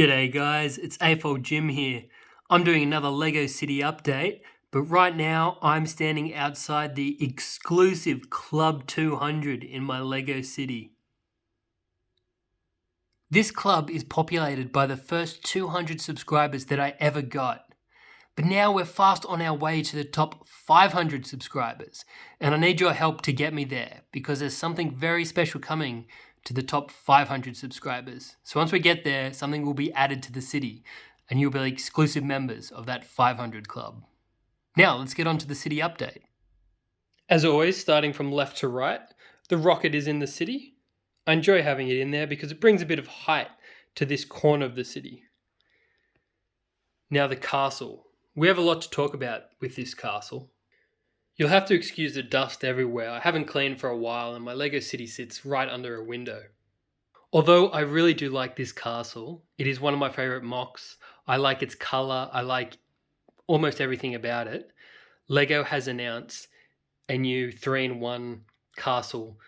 G'day guys, it's AfolJim here. I'm doing another LEGO City update, but right now I'm standing outside the exclusive Club 200 in my LEGO City. This club is populated by the first 200 subscribers that I ever got. But now we're fast on our way to the top 500 subscribers, and I need your help to get me there because there's something very special coming to the top 500 subscribers. So once we get there, something will be added to the city and you'll be exclusive members of that 500 club. Now let's get on to the city update. As always, starting from left to right, the rocket is in the city. I enjoy having it in there because it brings a bit of height to this corner of the city. Now the castle. We have a lot to talk about with this castle. You'll have to excuse the dust everywhere. I haven't cleaned for a while and my LEGO City sits right under a window. Although I really do like this castle, it is one of my favourite MOCs. I like its colour, I like almost everything about it. LEGO has announced a new 3-in-1 castle,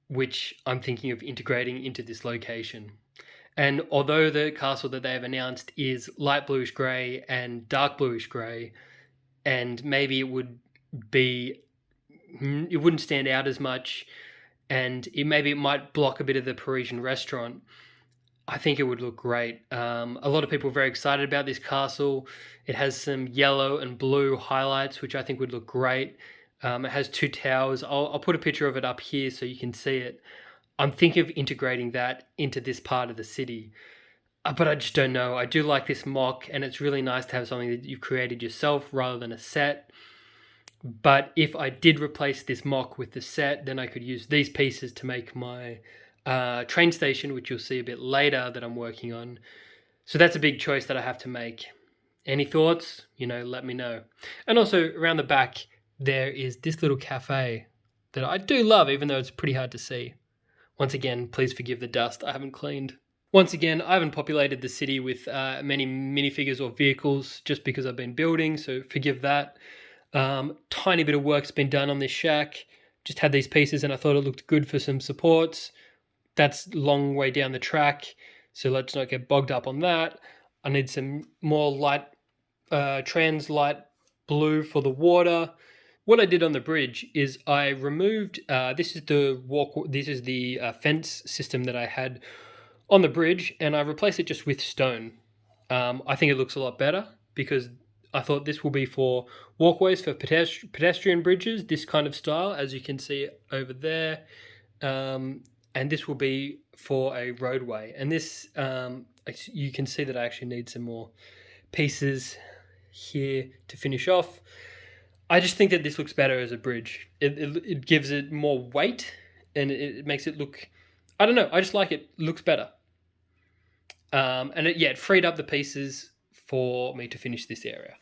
which I'm thinking of integrating into this location. And although the castle that they have announced is light bluish grey and dark bluish grey, and maybe it wouldn't stand out as much, and it might block a bit of the Parisian restaurant, I think it would look great. A lot of people are very excited about this castle. It has some yellow and blue highlights, which I think would look great. It has 2 towers. I'll put a picture of it up here so you can see it. I'm thinking of integrating that into this part of the city, but I just don't know. I do like this MOC, and it's really nice to have something that you've created yourself rather than a set. But if I did replace this MOC with the set, then I could use these pieces to make my train station, which you'll see a bit later that I'm working on. So that's a big choice that I have to make. Any thoughts? Let me know. And also around the back, there is this little cafe that I do love, even though it's pretty hard to see. Once again, please forgive the dust. I haven't cleaned. Once again, I haven't populated the city with many minifigures or vehicles just because I've been building, so forgive that. Tiny bit of work's been done on this shack. Just had these pieces and I thought it looked good for some supports. That's a long way down the track, so let's not get bogged up on that. I need some more light, trans light blue for the water. What I did on the bridge is I removed, this is the fence system that I had on the bridge, and I replaced it just with stone. I think it looks a lot better because I thought this will be for walkways for pedestrian bridges, this kind of style, as you can see over there. And this will be for a roadway. And this, you can see that I actually need some more pieces here to finish off. I just think that this looks better as a bridge. It gives it more weight and it makes it look, I don't know, I just like it. It looks better. And it freed up the pieces for me to finish this area.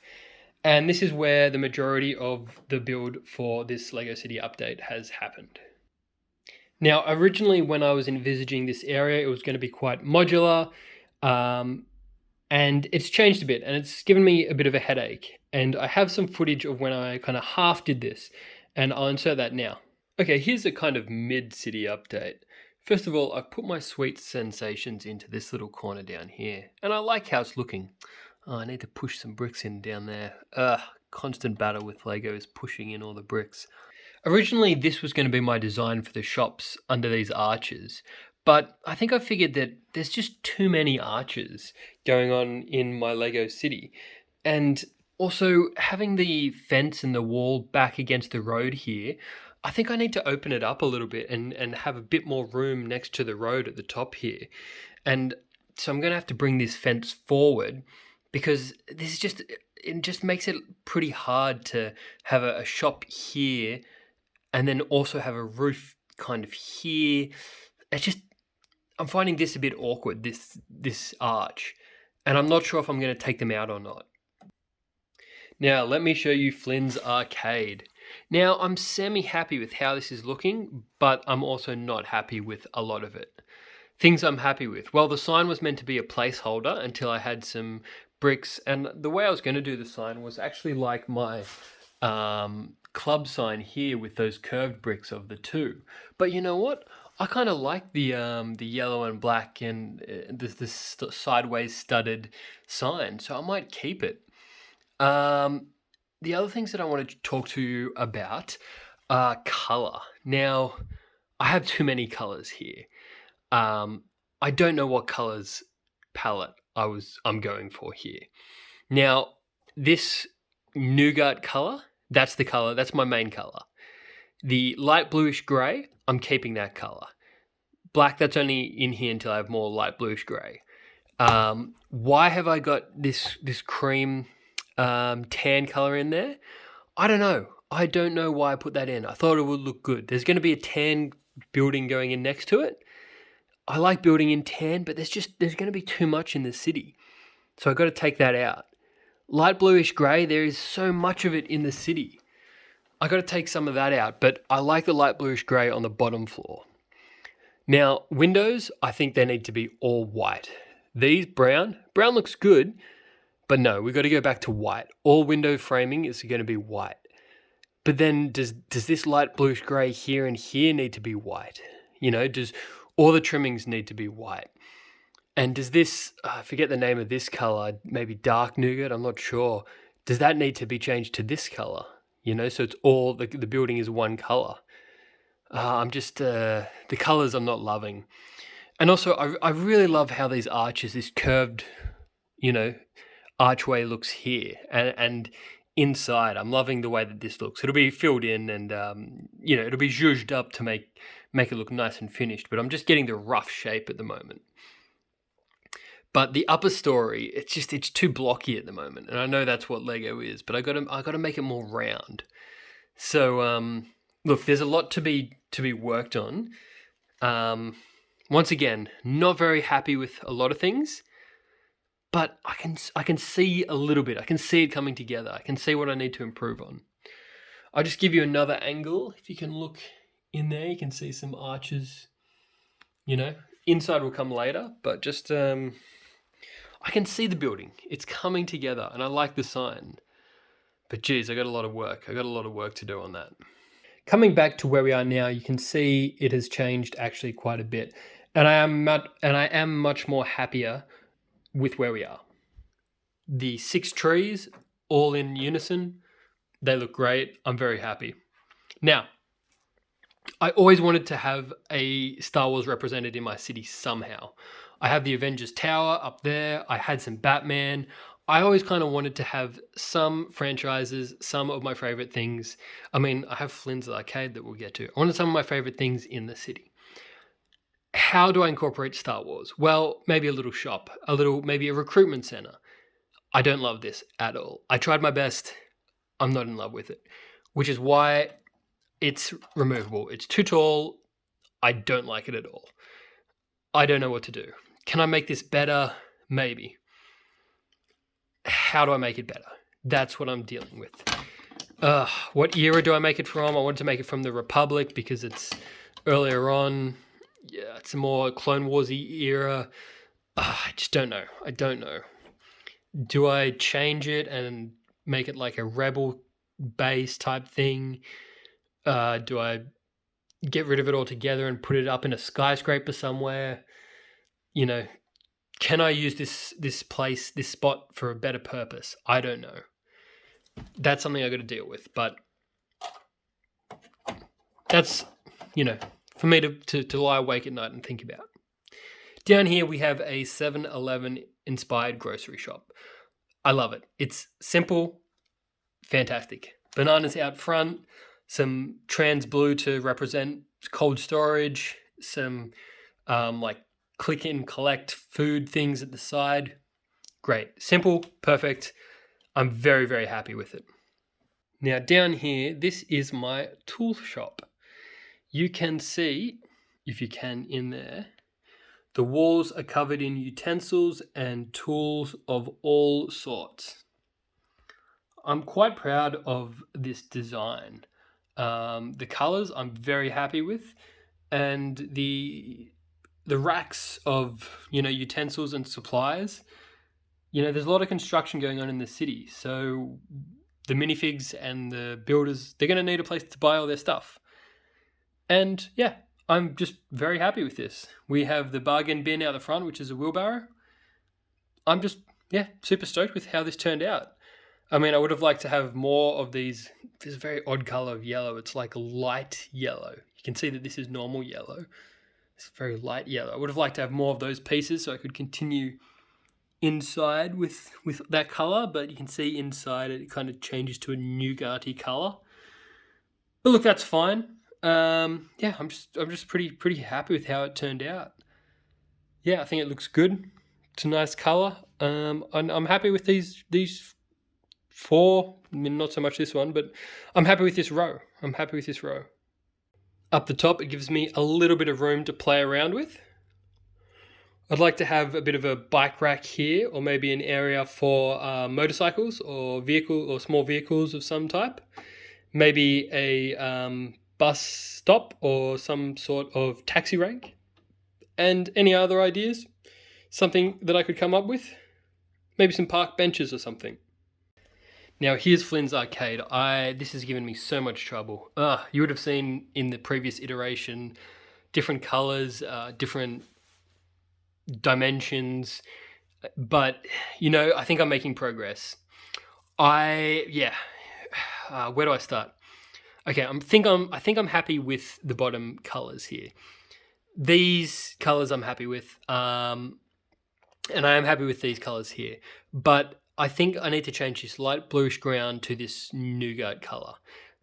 And this is where the majority of the build for this LEGO City update has happened. Now, originally when I was envisaging this area, it was going to be quite modular, and it's changed a bit, and it's given me a bit of a headache. And I have some footage of when I kind of half did this, and I'll insert that now. Okay, here's a kind of mid-city update. First of all, I've put my sweet sensations into this little corner down here, and I like how it's looking. Oh, I need to push some bricks in down there. Constant battle with Legos pushing in all the bricks. Originally, this was going to be my design for the shops under these arches, but I think I figured that there's just too many arches going on in my LEGO City. And also, having the fence and the wall back against the road here, I think I need to open it up a little bit and have a bit more room next to the road at the top here. And so I'm going to have to bring this fence forward because it just makes it pretty hard to have a shop here and then also have a roof kind of here. I'm finding this a bit awkward, this arch, and I'm not sure if I'm going to take them out or not. Now, let me show you Flynns Arcade. Now, I'm semi-happy with how this is looking, but I'm also not happy with a lot of it. Things I'm happy with. Well, the sign was meant to be a placeholder until I had some bricks, and the way I was going to do the sign was actually like my club sign here with those curved bricks of the 2. But you know what? I kind of like the yellow and black and this sideways studded sign, so I might keep it. Um, the other things that I wanted to talk to you about are color. Now, I have too many colors here. Um, I don't know what colors palette I'm going for here. Now, this nougat color, that's the color, that's my main color. The light bluish grey, I'm keeping that color. Black, that's only in here until I have more light bluish grey. Why have I got this cream tan color in there? I don't know. I don't know why I put that in. I thought it would look good. There's going to be a tan building going in next to it. I like building in tan, but there's going to be too much in the city. So I've got to take that out. Light bluish grey, there is so much of it in the city. I got to take some of that out, but I like the light bluish grey on the bottom floor. Now, windows, I think they need to be all white. These brown looks good, but no, we've got to go back to white. All window framing is going to be white. But then does this light bluish grey here and here need to be white? Does all the trimmings need to be white? And does this, I forget the name of this colour, maybe dark nougat, I'm not sure. Does that need to be changed to this colour? So it's all, the building is one colour. The colours I'm not loving. And also, I really love how these arches, this curved, archway looks here. And inside, I'm loving the way that this looks. It'll be filled in and, it'll be zhuzhed up to make it look nice and finished. But I'm just getting the rough shape at the moment. But the upper story, it's too blocky at the moment. And I know that's what Lego is, but I got to make it more round. So, look, there's a lot to be worked on. Once again, not very happy with a lot of things, but I can see a little bit. I can see it coming together. I can see what I need to improve on. I'll just give you another angle. If you can look in there, you can see some arches. Inside will come later, but just I can see the building. It's coming together, and I like the sign. But geez, I got a lot of work. I got a lot of work to do on that. Coming back to where we are now, you can see it has changed actually quite a bit, and I am much more happier with where we are. The 6 trees, all in unison, they look great. I'm very happy. Now, I always wanted to have a Star Wars represented in my city somehow. I have the Avengers Tower up there. I had some Batman. I always kind of wanted to have some franchises, some of my favorite things. I mean, I have Flynns Arcade that we'll get to. I wanted some of my favorite things in the city. How do I incorporate Star Wars? Well, maybe a little shop, maybe a recruitment center. I don't love this at all. I tried my best. I'm not in love with it, which is why it's removable. It's too tall. I don't like it at all. I don't know what to do. Can I make this better? Maybe. How do I make it better? That's what I'm dealing with. What era do I make it from? I wanted to make it from the Republic because it's earlier on. Yeah, it's a more Clone Wars-y era. I just don't know. I don't know. Do I change it and make it like a Rebel base type thing? Do I get rid of it altogether and put it up in a skyscraper somewhere? Can I use this place, this spot for a better purpose? I don't know. That's something I got to deal with, but that's, for me to lie awake at night and think about. Down here we have a 7-Eleven inspired grocery shop. I love it. It's simple, fantastic. Bananas out front, some trans blue to represent cold storage, some like click and collect food things at the side. Great. Simple, perfect. I'm very, very happy with it. Now down here, this is my tool shop. You can see, if you can in there, the walls are covered in utensils and tools of all sorts. I'm quite proud of this design. The colors I'm very happy with, and the racks of utensils and supplies. There's a lot of construction going on in the city, so the minifigs and the builders, they're going to need a place to buy all their stuff. And yeah, I'm just very happy with this. We have the bargain bin out the front, which is a wheelbarrow. I'm just, yeah, super stoked with how this turned out. I mean, I would have liked to have more of these. This very odd color of yellow. It's like light yellow. You can see that this is normal yellow. It's very light yellow. I would have liked to have more of those pieces so I could continue inside with that color, but you can see inside it kind of changes to a nougaty color. But look, that's fine. Yeah, I'm just pretty happy with how it turned out. Yeah, I think it looks good. It's a nice color. And I'm happy with these four. I mean, not so much this one, but I'm happy with this row. Up the top, it gives me a little bit of room to play around with. I'd like to have a bit of a bike rack here, or maybe an area for motorcycles or small vehicles of some type. Maybe a bus stop or some sort of taxi rank. And any other ideas? Something that I could come up with? Maybe some park benches or something. Now here's Flynns Arcade. This has given me so much trouble. You would have seen in the previous iteration different colors, different dimensions, but I think I'm making progress. Where do I start? Okay, I think I'm happy with the bottom colors here. These colors I'm happy with, and I am happy with these colors here, but I think I need to change this light bluish ground to this nougat color.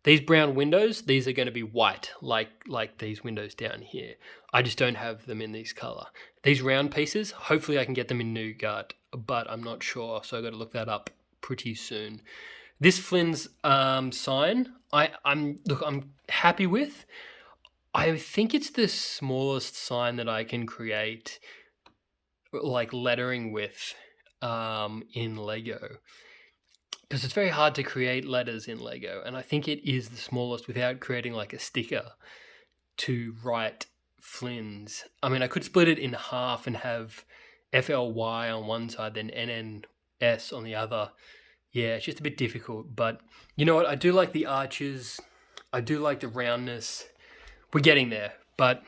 These brown windows, these are going to be white, like these windows down here. I just don't have them in this color. These round pieces, hopefully I can get them in nougat, but I'm not sure, so I've got to look that up pretty soon. This Flynns sign, I'm happy with. I think it's the smallest sign that I can create, like lettering with, in Lego, because it's very hard to create letters in Lego, and I think it is the smallest without creating like a sticker to write Flynns. I mean, I could split it in half and have FLY on one side, then NNS on the other. Yeah, it's just a bit difficult, but you know what? I do like the arches. I do like the roundness. We're getting there, but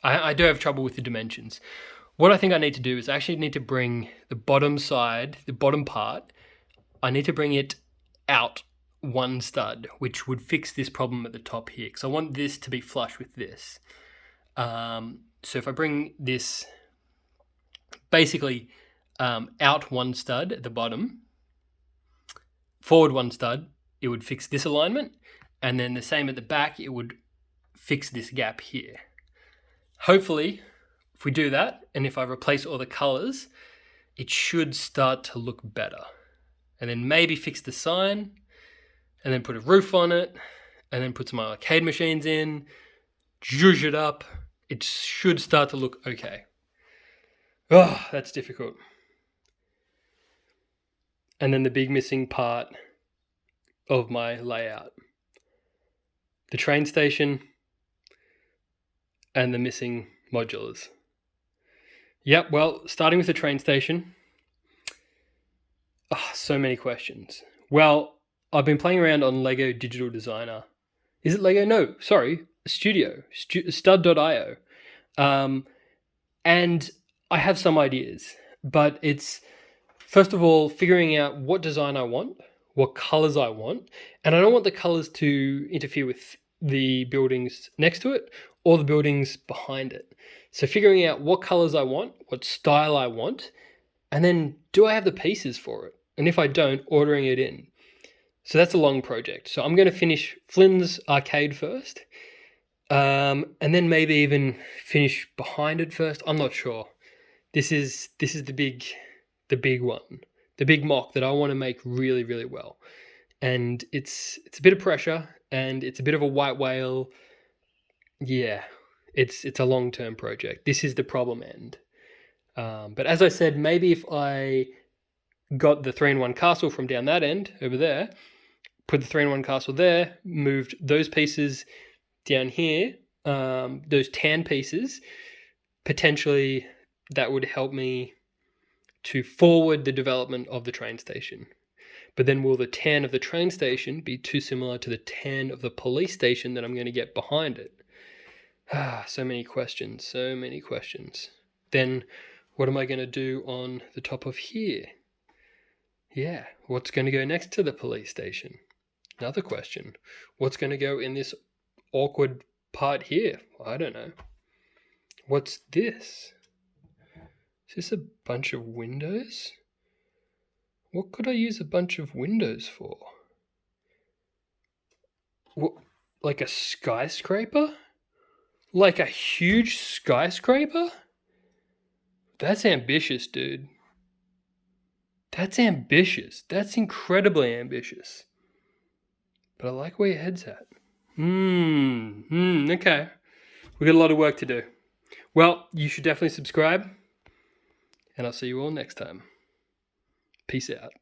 I do have trouble with the dimensions. What I think I need to do is I actually need to bring the bottom side, the bottom part, I need to bring it out one stud, which would fix this problem at the top here, because I want this to be flush with this. So if I bring this basically out one stud at the bottom, forward one stud, it would fix this alignment, and then the same at the back, it would fix this gap here. Hopefully, if we do that, and if I replace all the colors, it should start to look better. And then maybe fix the sign, and then put a roof on it, and then put some arcade machines in, zhuzh it up. It should start to look okay. Oh, that's difficult. And then the big missing part of my layout. The train station and the missing modulars. Yep, well, starting with the train station. So many questions. Well, I've been playing around on Lego Digital Designer. Is it Lego? No, sorry, Studio, stud.io. And I have some ideas, but it's, first of all, figuring out what design I want, what colors I want, and I don't want the colors to interfere with the buildings next to it or the buildings behind it. So figuring out what colors I want, what style I want, and then do I have the pieces for it? And if I don't, ordering it in. So that's a long project. So I'm going to finish Flynns Arcade first, and then maybe even finish behind it first. I'm not sure. This is the big one, the big mock that I want to make really, really well. And it's a bit of pressure, and it's a bit of a white whale. Yeah, it's a long-term project. This is the problem end. But as I said, maybe if I got the 3-in-1 castle from down that end over there, put the 3-in-1 castle there, moved those pieces down here, those tan pieces, potentially that would help me to forward the development of the train station. But then will the tan of the train station be too similar to the tan of the police station that I'm going to get behind it? So many questions, so many questions. Then what am I going to do on the top of here? Yeah, what's going to go next to the police station? Another question. What's going to go in this awkward part here? I don't know. What's this? Is this a bunch of windows? What could I use a bunch of windows for? What, like a skyscraper? Like a huge skyscraper? That's ambitious, dude. That's ambitious. That's incredibly ambitious. But I like where your head's at. Okay. We've got a lot of work to do. Well, you should definitely subscribe. And I'll see you all next time. Peace out.